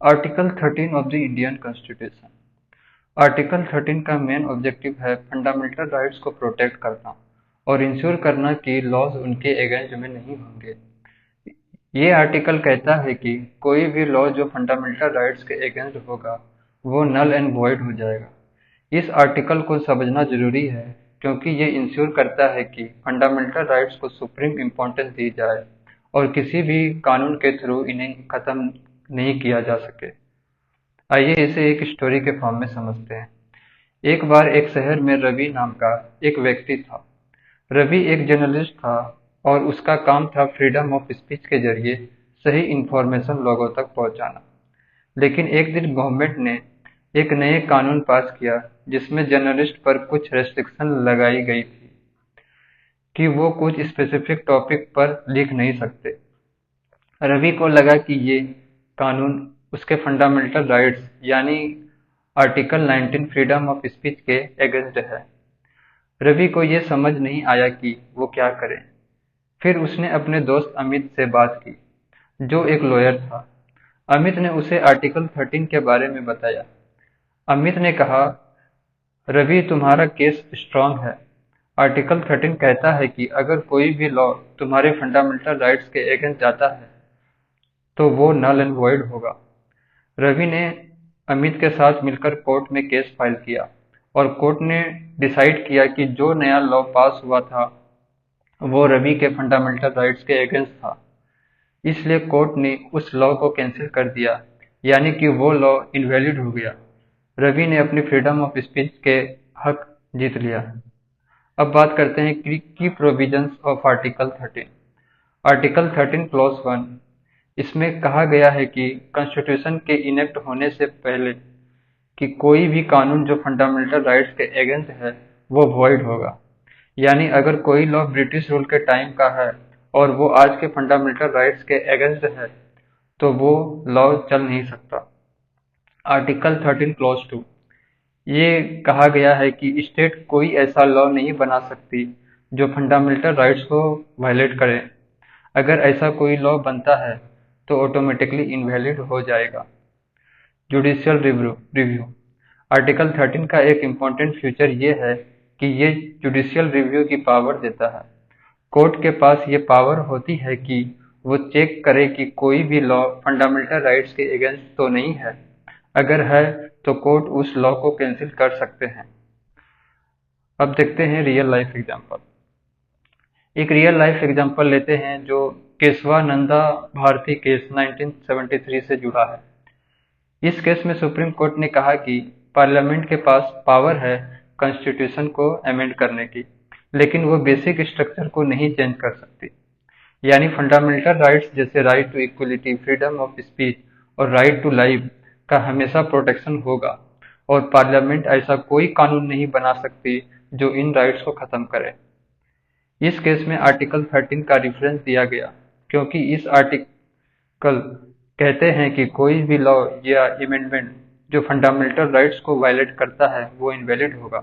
Article 13 of the Indian constitution. Article 13 का main objective है fundamental rights को protect करना और इंश्योर करना कि लॉज उनके अगेंस्ट में नहीं होंगे। ये आर्टिकल कहता है कि कोई भी लॉ जो फंडामेंटल राइट्स के अगेंस्ट होगा वो नल एंड वॉइड हो जाएगा। इस आर्टिकल को समझना जरूरी है क्योंकि ये इंश्योर करता है कि फंडामेंटल राइट्स को सुप्रीम इम्पोर्टेंस दी जाए और किसी भी कानून के थ्रू इन्हें खत्म नहीं किया जा सके। आइए इसे एक स्टोरी के फॉर्म में समझते हैं। एक बार एक शहर में रवि नाम का एक व्यक्ति था। रवि एक जर्नलिस्ट था और उसका काम था फ्रीडम ऑफ स्पीच के जरिए सही इंफॉर्मेशन लोगों तक पहुंचाना। लेकिन एक दिन गवर्नमेंट ने एक नए कानून पास किया जिसमें जर्नलिस्ट पर कुछ रेस्ट्रिक्शन लगाई गई थी कि वो कुछ स्पेसिफिक टॉपिक पर लिख नहीं सकते। रवि को लगा कि ये कानून उसके फंडामेंटल राइट्स यानी आर्टिकल 19 फ्रीडम ऑफ स्पीच के अगेंस्ट है। रवि को ये समझ नहीं आया कि वो क्या करे। फिर उसने अपने दोस्त अमित से बात की जो एक लॉयर था। अमित ने उसे आर्टिकल 13 के बारे में बताया। अमित ने कहा, रवि तुम्हारा केस स्ट्रांग है। आर्टिकल 13 कहता है कि अगर कोई भी लॉ तुम्हारे फंडामेंटल राइट्स के अगेंस्ट जाता है तो वो नल एंड वॉइड होगा। रवि ने अमित के साथ मिलकर कोर्ट में केस फाइल किया और कोर्ट ने डिसाइड किया कि जो नया लॉ पास हुआ था वो रवि के फंडामेंटल राइट्स के अगेंस्ट था। इसलिए कोर्ट ने उस लॉ को कैंसिल कर दिया यानी कि वो लॉ इनवैलिड हो गया। रवि ने अपनी फ्रीडम ऑफ स्पीच के हक जीत लिया। अब बात करते हैं की provisions of article 13। Article 13 clause 1 इसमें कहा गया है कि कॉन्स्टिट्यूशन के इनेक्ट होने से पहले कि कोई भी कानून जो फंडामेंटल राइट्स के अगेंस्ट है वो वॉइड होगा। यानी अगर कोई लॉ ब्रिटिश रूल के टाइम का है और वो आज के फंडामेंटल राइट्स के अगेंस्ट है तो वो लॉ चल नहीं सकता। आर्टिकल 13 क्लॉज 2 ये कहा गया है कि स्टेट कोई ऐसा लॉ नहीं बना सकती जो फंडामेंटल राइट्स को वायलेट करे। अगर ऐसा कोई लॉ बनता है तो ऑटोमेटिकली इनवैलिड हो जाएगा। जुडिशियल रिव्यू आर्टिकल 13 का एक इम्पॉर्टेंट फीचर ये है कि ये जुडिशियल रिव्यू की पावर देता है। कोर्ट के पास ये पावर होती है कि वो चेक करे कि कोई भी लॉ फंडामेंटल राइट्स के अगेंस्ट तो नहीं है। अगर है तो कोर्ट उस लॉ को कैंसिल कर सकते हैं। अब देखते हैं रियल लाइफ एग्जांपल। एक रियल लाइफ एग्जांपल लेते हैं जो केशवानंदा भारती केस 1973 से जुड़ा है। इस केस में सुप्रीम कोर्ट ने कहा कि पार्लियामेंट के पास पावर है कॉन्स्टिट्यूशन को अमेंड करने की, लेकिन वो बेसिक स्ट्रक्चर को नहीं चेंज कर सकती। यानी फंडामेंटल राइट्स जैसे right to equality, freedom of speech और राइट टू लाइफ का हमेशा प्रोटेक्शन होगा और पार्लियामेंट ऐसा कोई कानून नहीं बना सकती जो इन राइट्स को खत्म करे। इस केस में आर्टिकल 13 का रिफरेंस दिया गया क्योंकि इस आर्टिकल कहते हैं कि कोई भी लॉ या अमेंडमेंट जो फंडामेंटल राइट्स को वायलेट करता है वो इनवैलिड होगा।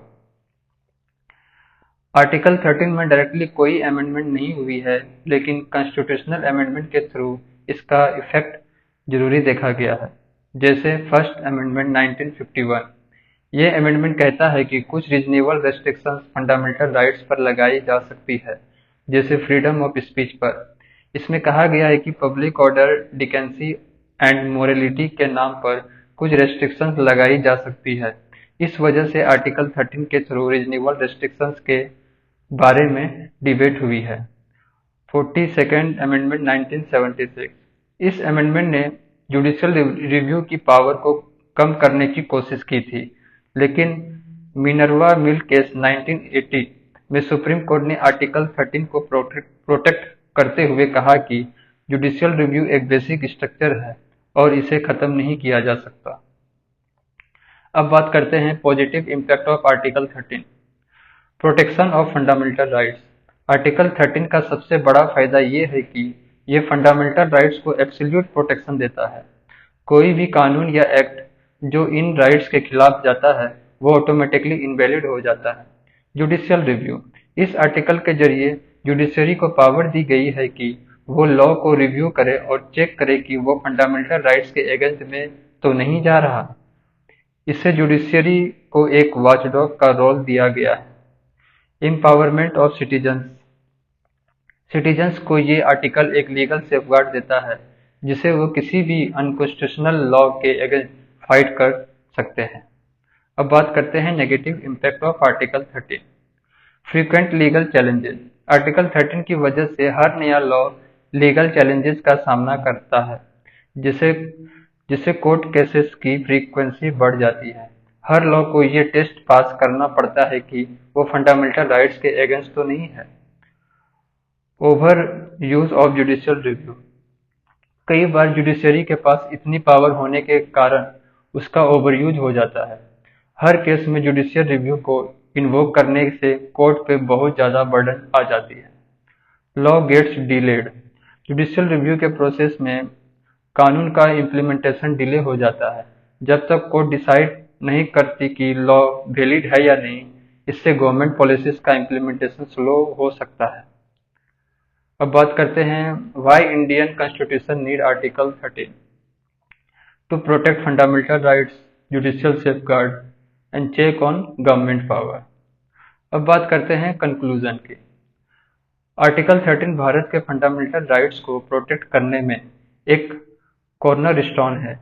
आर्टिकल 13 में डायरेक्टली कोई अमेंडमेंट नहीं हुई है, लेकिन कॉन्स्टिट्यूशनल अमेंडमेंट के थ्रू इसका इफेक्ट जरूरी देखा गया है। जैसे फर्स्ट अमेंडमेंट 1951। ये अमेंडमेंट कहता है कि कुछ रीजनेबल रेस्ट्रिक्शंस फंडामेंटल राइट्स पर लगाई जा सकती है, जैसे फ्रीडम ऑफ स्पीच पर। इसमें कहा गया है कि पब्लिक ऑर्डर, डिकेंसी एंड मोरलिटी के नाम पर कुछ रेस्ट्रिक्शंस लगाई जा सकती है। इस वजह से आर्टिकल 13 के थ्रू रीजनेबल रेस्ट्रिक्शंस के बारे में डिबेट हुई है। 42nd amendment 1976। इस अमेंडमेंट ने जुडिशियल रिव्यू की पावर को कम करने की कोशिश की थी, लेकिन मिनर्वा मिल केस 1980 में सुप्रीम कोर्ट ने आर्टिकल 13 को प्रोटेक्ट करते हुए कहा कि जुडिशियल रिव्यू एक बेसिक स्ट्रक्चर है और इसे खत्म नहीं किया जा सकता। अब बात करते हैं positive impact of article 13। Protection of fundamental rights. Article 13 का सबसे बड़ा फायदा ये है कि ये फंडामेंटल राइट्स को एब्सोल्यूट प्रोटेक्शन देता है। कोई भी कानून या एक्ट जो इन राइट्स के खिलाफ जाता है वो ऑटोमेटिकली इनवैलिड हो जाता है। Judicial review. इस आर्टिकल के जरिए जुडिशरी को पावर दी गई है कि वो लॉ को रिव्यू करे और चेक करे कि वो फंडामेंटल राइट्स के अगेंस्ट में तो नहीं जा रहा। इससे जुडिशरी को एक वॉचडॉग का रोल दिया गया है। Empowerment of citizens. सिटीजन्स को ये आर्टिकल एक लीगल सेफगार्ड देता है जिसे वो किसी भी अनकॉन्स्टिट्यूशनल लॉ के अगेंस्ट फाइट कर सकते हैं। अब बात करते हैं negative impact of article 13। Frequent legal challenges. Article 13 की वजह से हर नया लॉ लीगल चैलेंजेस का सामना करता है, जिसे जिससे कोर्ट केसेस की फ्रीक्वेंसी बढ़ जाती है। हर लॉ को ये टेस्ट पास करना पड़ता है कि वो फंडामेंटल राइट्स के अगेंस्ट तो नहीं है। Over use of judicial review. कई बार जुडिशरी के पास इतनी पावर होने के कारण उसका ओवर यूज हो जाता है। हर केस में जुडिशियल रिव्यू को इन्वोक करने से कोर्ट पे बहुत ज्यादा बर्डन आ जाती है। Law gets delayed. Judicial review के प्रोसेस में कानून का इम्प्लीमेंटेशन डिले हो जाता है जब तक कोर्ट डिसाइड नहीं करती कि लॉ वैलिड है या नहीं। इससे गवर्नमेंट पॉलिसीज का इम्प्लीमेंटेशन स्लो हो सकता है। अब बात करते हैं why Indian constitution need article 13 to protect fundamental rights, judicial safeguard and check on government power. अब बात करते हैं कंक्लूजन की। आर्टिकल 13 भारत के फंडामेंटल राइट्स को प्रोटेक्ट करने में एक कॉर्नर स्टोन है।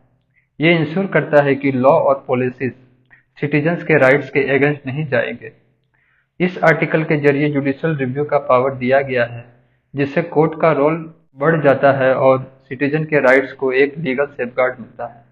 ये इंश्योर करता है कि लॉ और पॉलिसीज सिटीजन्स के राइट्स के अगेंस्ट नहीं जाएंगे। इस आर्टिकल के जरिए जुडिशियल रिव्यू का पावर दिया गया है, जिससे कोर्ट का रोल बढ़ जाता है और सिटीजन के राइट्स को एक लीगल सेफगार्ड मिलता है।